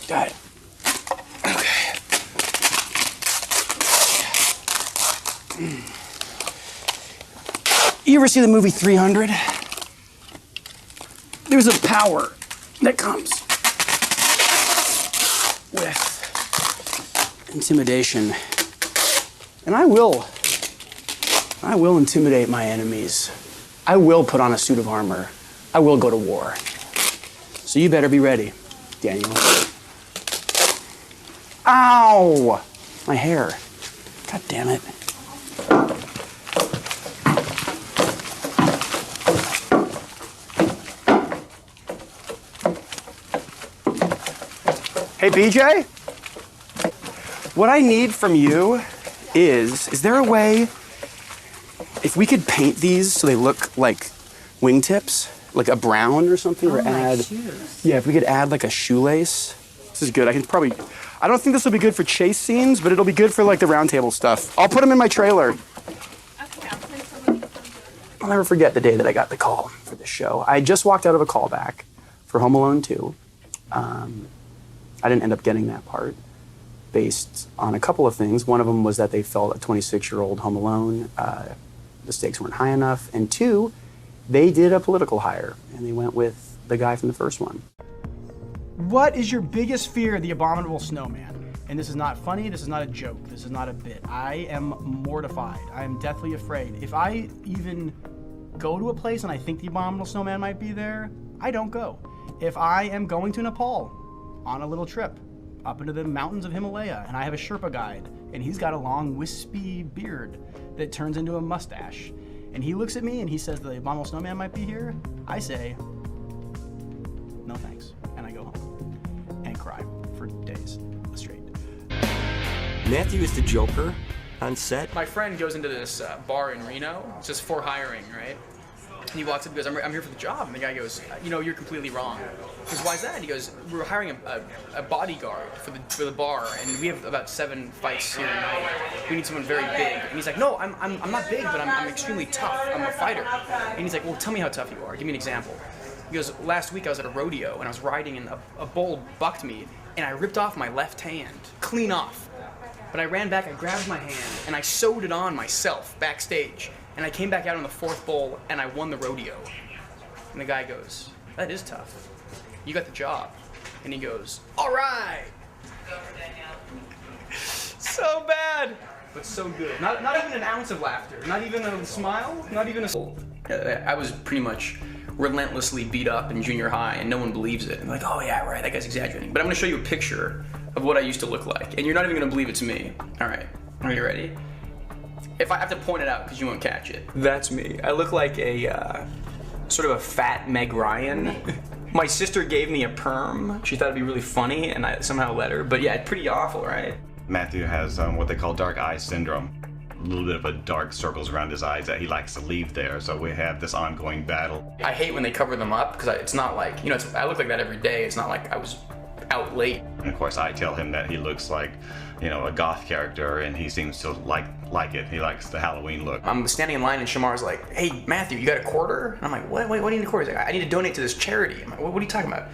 Got it. Okay. You ever see the movie 300? There's a power that comes with intimidation. And I will intimidate my enemies. I will put on a suit of armor. I will go to war. So you better be ready, Daniel. Ow! My hair. God damn it. Hey, BJ? What I need from you is there a way, if we could paint these so they look like wingtips, like a brown or something, or add, yeah, if we could add like a shoelace. This is good. I don't think this will be good for chase scenes, but it'll be good for like the round table stuff. I'll put them in my trailer. Okay, I'll send somebody. I'll never forget the day that I got the call for this show. I just walked out of a callback for Home Alone 2. I didn't end up getting that part based on a couple of things. One of them was that they felt a 26-year-old Home Alone, the stakes weren't high enough. And two, they did a political hire and they went with the guy from the first one. What is your biggest fear of the Abominable Snowman? And this is not funny, this is not a joke, this is not a bit. I am mortified. I am deathly afraid. If I even go to a place and I think the Abominable Snowman might be there, I don't go. If I am going to Nepal on a little trip up into the mountains of Himalaya and I have a Sherpa guide and he's got a long wispy beard that turns into a mustache and he looks at me and he says the Abominable Snowman might be here, I say, no thanks, and I go home and cry for days straight. Matthew is the Joker on set. My friend goes into this bar in Reno. It's just for hiring, right? And he walks up and goes, I'm here for the job. And the guy goes, you know, you're completely wrong. He goes, why is that? And he goes, we're hiring a bodyguard for the bar, and we have about 7 fights here tonight. We need someone very big. And he's like, no, I'm not big, but I'm extremely tough. I'm a fighter. And he's like, well, tell me how tough you are. Give me an example. He goes, last week I was at a rodeo, and I was riding, and a bull bucked me, and I ripped off my left hand, clean off. But I ran back, I grabbed my hand, and I sewed it on myself backstage. And I came back out on the 4th bull, and I won the rodeo. And the guy goes, that is tough. You got the job. And he goes, all right. So bad, but so good. Not even an ounce of laughter, not even a smile, not even a... I was pretty much relentlessly beat up in junior high, and no one believes it. I'm like, oh yeah, right, that guy's exaggerating. But I'm gonna show you a picture of what I used to look like, and you're not even gonna believe it's me. All right, are you ready? If I have to point it out because you won't catch it, that's me. I look like a sort of a fat Meg Ryan. My sister gave me a perm. She thought it'd be really funny, and I somehow let her. But yeah, it's pretty awful, right? Matthew has what they call dark eye syndrome. A little bit of a dark circles around his eyes that he likes to leave there, so we have this ongoing battle. I hate when they cover them up because it's not like, you know, I look like that every day. It's not like I was out late. And of course I tell him that he looks like, you know, a goth character, and he seems to like it. He likes the Halloween look. I'm standing in line and Shamar's like, hey Matthew, you got a quarter? And I'm like, what do you need a quarter? He's like, I need to donate to this charity. I'm like, what are you talking about?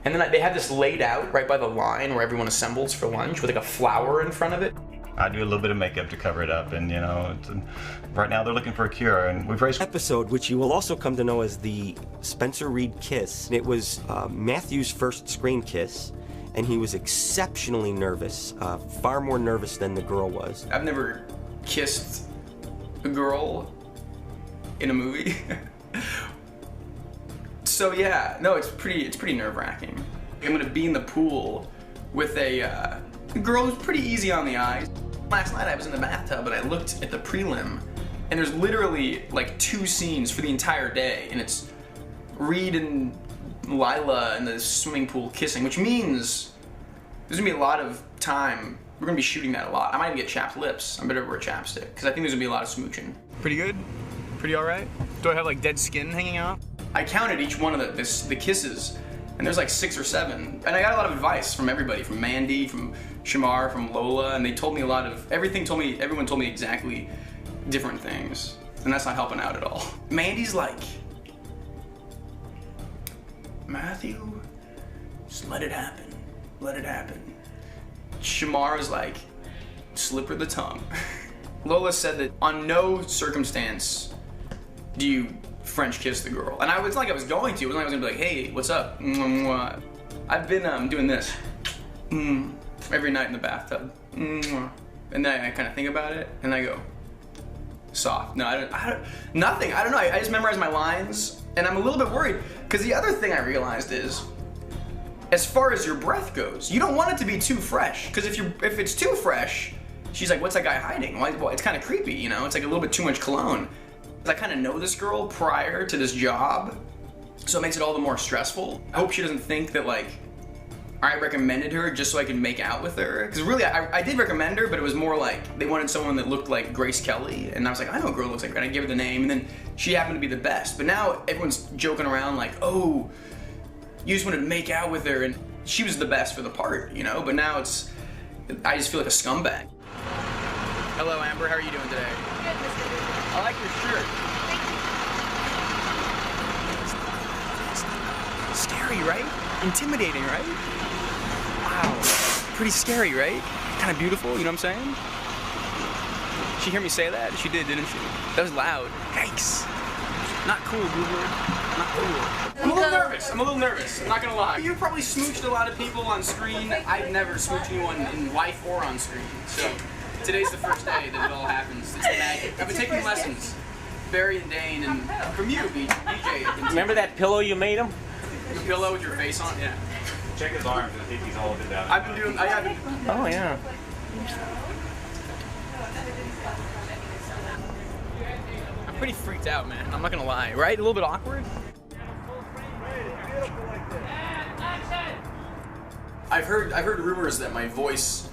And then they have this laid out right by the line where everyone assembles for lunch with like a flower in front of it. I do a little bit of makeup to cover it up, and you know, right now they're looking for a cure, and we've raised... Episode, which you will also come to know as the Spencer Reed kiss. It was Matthew's first screen kiss, and he was exceptionally nervous, far more nervous than the girl was. I've never kissed a girl in a movie. So yeah, no, it's pretty nerve-wracking. I'm gonna be in the pool with a girl who's pretty easy on the eyes. Last night I was in the bathtub and I looked at the prelim, and there's literally like 2 scenes for the entire day, and it's Reed and Lila in the swimming pool kissing, which means there's gonna be a lot of time We're gonna be shooting that a lot. I might even get chapped lips. I better wear chapstick because I think there's gonna be a lot of smooching. Pretty good? Pretty all right? Do I have like dead skin hanging out? I counted each one of the kisses, and there's like 6 or 7. And I got a lot of advice from everybody, from Mandy, from Shamar, from Lola, and they told me a lot of, everyone told me exactly different things. And that's not helping out at all. Mandy's like, Matthew, just let it happen. Let it happen. Shamar is like, slip her the tongue. Lola said that on no circumstance do you French kiss the girl. And it's not like I was going to. It wasn't like I was gonna be like, hey, what's up? I've been doing this every night in the bathtub. And then I kind of think about it, and I go, soft. No, nothing. I don't know. I just memorize my lines, and I'm a little bit worried because the other thing I realized is, as far as your breath goes, you don't want it to be too fresh. Because if it's too fresh, she's like, what's that guy hiding? Well, it's kind of creepy, you know? It's like a little bit too much cologne. I kind of know this girl prior to this job, so it makes it all the more stressful. I hope she doesn't think that like I recommended her just so I could make out with her. Because really, I did recommend her, but it was more like they wanted someone that looked like Grace Kelly, and I was like, I know a girl looks like her, and I gave her the name, and then she happened to be the best. But now everyone's joking around like, oh, you just wanted to make out with her, and she was the best for the part, you know? But now I just feel like a scumbag. Hello, Amber, how are you doing today? Good, Mr. Booth. I like your shirt. Scary, right? Intimidating, right? Wow. Pretty scary, right? Kind of beautiful, you know what I'm saying? Did she hear me say that? She did, didn't she? That was loud. Yikes. Not cool, gubler. Not cool. I'm a little nervous. I'm not gonna lie. You've probably smooched a lot of people on screen. I've never smooched anyone in life or on screen. So today's the first day that it all happens. It's the magic. I've been taking lessons. Barry and Dane, and from you, BJ. Remember that pillow you made him? Your pillow with your face on? Yeah. Check his arms. I think he's holding it down. I've been doing. Oh yeah. I'm pretty freaked out, man. I'm not gonna lie. Right? A little bit awkward. I've heard rumors that my voice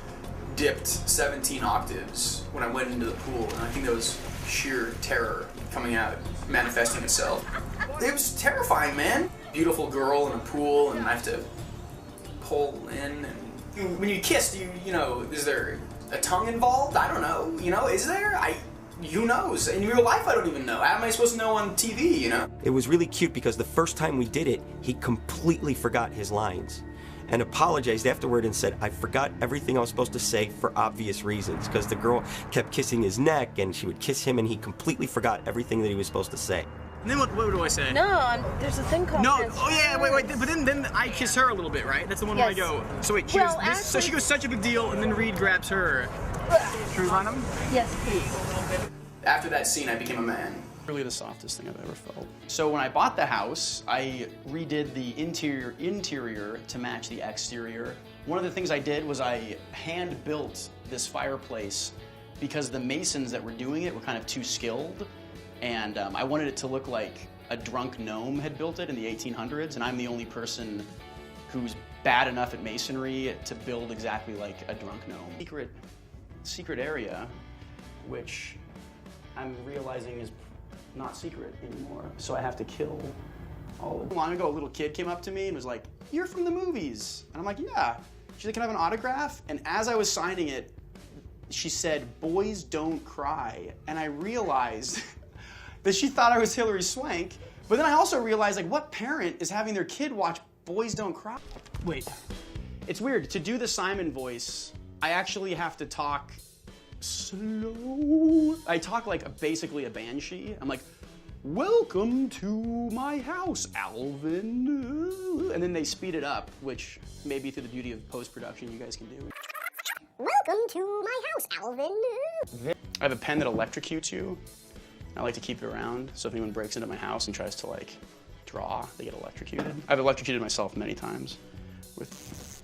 dipped 17 octaves when I went into the pool, and I think that was sheer terror coming out, manifesting itself. It was terrifying, man. Beautiful girl in a pool, and I have to pull in. And when you kiss, you know, is there a tongue involved? I don't know. You know, is there? Who knows? In real life, I don't even know. How am I supposed to know on TV? You know? It was really cute because the first time we did it, he completely forgot his lines and apologized afterward and said, I forgot everything I was supposed to say for obvious reasons, because the girl kept kissing his neck and she would kiss him and he completely forgot everything that he was supposed to say. And then what do I say? No, there's a thing called Oh yeah, wait. But then I kiss her a little bit, right? That's the one where I go. So wait, so she goes such a big deal, and then Reed grabs her. Should we run him? Yes, please. After that scene, I became a man. Really the softest thing I've ever felt. So when I bought the house, I redid the interior to match the exterior. One of the things I did was I hand-built this fireplace because the masons that were doing it were kind of too skilled, and I wanted it to look like a drunk gnome had built it in the 1800s, and I'm the only person who's bad enough at masonry to build exactly like a drunk gnome. Secret area, which I'm realizing is not secret anymore, so I have to kill all of them. Long ago, a little kid came up to me and was like, "You're from the movies." And I'm like, "Yeah." She's like, "Can I have an autograph?" And as I was signing it, she said, "Boys don't cry." And I realized that she thought I was Hilary Swank, but then I also realized, like, what parent is having their kid watch Boys Don't Cry? Wait, it's weird. To do the Simon voice, I actually have to talk slow. I talk like basically a banshee. I'm like, "Welcome to my house, Alvin." And then they speed it up, which maybe through the beauty of post-production you guys can do. Welcome to my house, Alvin. I have a pen that electrocutes you. I like to keep it around, so if anyone breaks into my house and tries to like draw, they get electrocuted. I've electrocuted myself many times with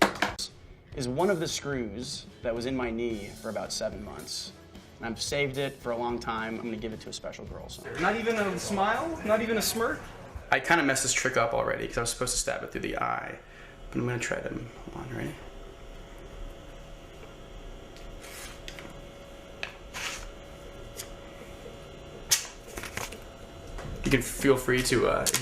is one of the screws that was in my knee for about 7 months. And I've saved it for a long time. I'm gonna give it to a special girl. So. Not even a smile? Not even a smirk? I kind of messed this trick up already because I was supposed to stab it through the eye. But I'm gonna try to, hold on, ready? You can feel free to examine.